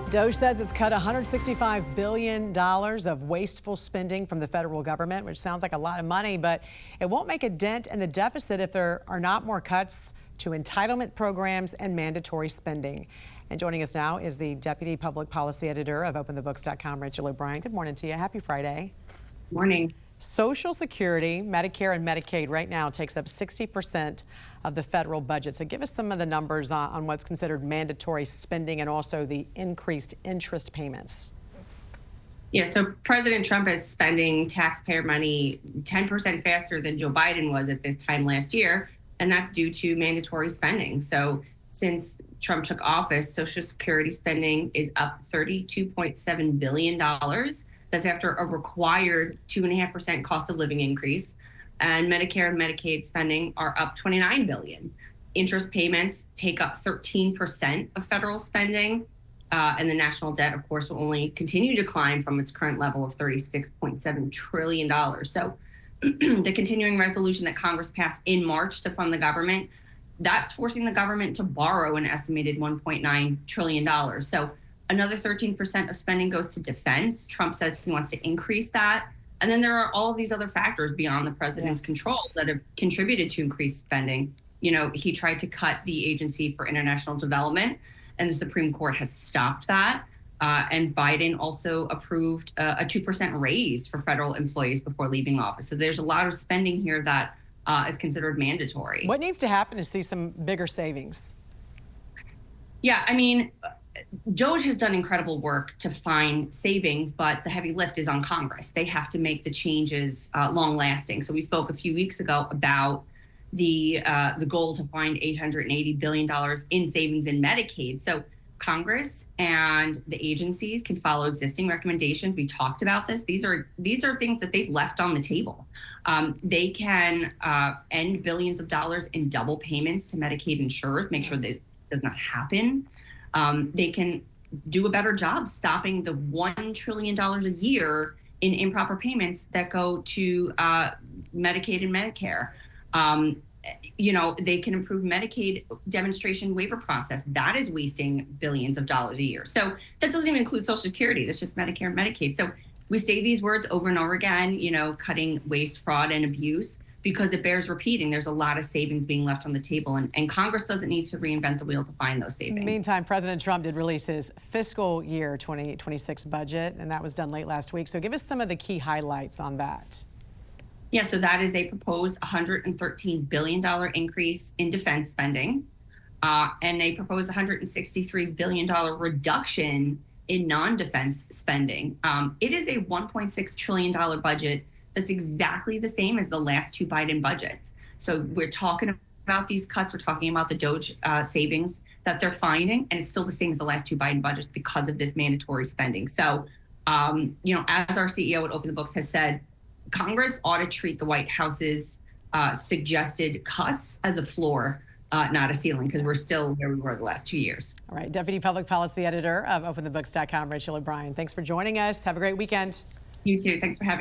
DOGE says it's cut $165 billion of wasteful spending from the federal government, which sounds like a lot of money, but it won't make a dent in the deficit if there are not more cuts to entitlement programs and mandatory spending. And joining us now is the Deputy Public Policy Editor of OpenTheBooks.com, Rachel O'Brien. Good morning to you. Happy Friday. Morning. Social Security, Medicare, and Medicaid right now takes up 60% of the federal budget. So give us some of the numbers on what's considered mandatory spending and also the increased interest payments. Yeah, so President Trump is spending taxpayer money 10% faster than Joe Biden was at this time last year, and that's due to mandatory spending. So since Trump took office, Social Security spending is up $32.7 billion. That's after a required 2.5% cost of living increase. And Medicare and Medicaid spending are up $29 billion. Interest payments take up 13% of federal spending. And the national debt, of course, will only continue to climb from its current level of $36.7 trillion. So the continuing resolution that Congress passed in March to fund the government, that's forcing the government to borrow an estimated $1.9 trillion. So another 13% of spending goes to defense. Trump says he wants to increase that. And then there are all of these other factors beyond the president's control that have contributed to increased spending. You know, he tried to cut the Agency for International Development, and the Supreme Court has stopped that. And Biden also approved a 2% raise for federal employees before leaving office. So there's a lot of spending here that is considered mandatory. What needs to happen to see some bigger savings? Yeah, I mean, DOGE has done incredible work to find savings, but the heavy lift is on Congress. They have to make the changes long lasting. So we spoke a few weeks ago about the goal to find $880 billion in savings in Medicaid. So Congress and the agencies can follow existing recommendations. We talked about this. These are things that they've left on the table. They can end billions of dollars in double payments to Medicaid insurers, make sure that does not happen. They can do a better job stopping the $1 trillion a year in improper payments that go to Medicaid and Medicare. You know, they can improve Medicaid demonstration waiver process. That is wasting billions of dollars a year. So that doesn't even include Social Security. That's just Medicare and Medicaid. So we say these words over and over again, you know, cutting waste, fraud, and abuse, because it bears repeating. There's a lot of savings being left on the table, and Congress doesn't need to reinvent the wheel to find those savings. Meantime, President Trump did release his fiscal year 2026 budget, and that was done late last week. So give us some of the key highlights on that. Yeah, so that is a proposed $113 billion increase in defense spending, and a proposed $163 billion reduction in non-defense spending. It is a $1.6 trillion budget that's exactly the same as the last two Biden budgets. So we're talking about these cuts. We're talking about the DOGE savings that they're finding, and it's still the same as the last two Biden budgets because of this mandatory spending. So, you know, as our CEO at Open the Books has said, Congress ought to treat the White House's suggested cuts as a floor, not a ceiling, because we're still where we were the last 2 years. All right, Deputy Public Policy Editor of OpenTheBooks.com, Rachel O'Brien. Thanks for joining us. Have a great weekend. You too. Thanks for having me.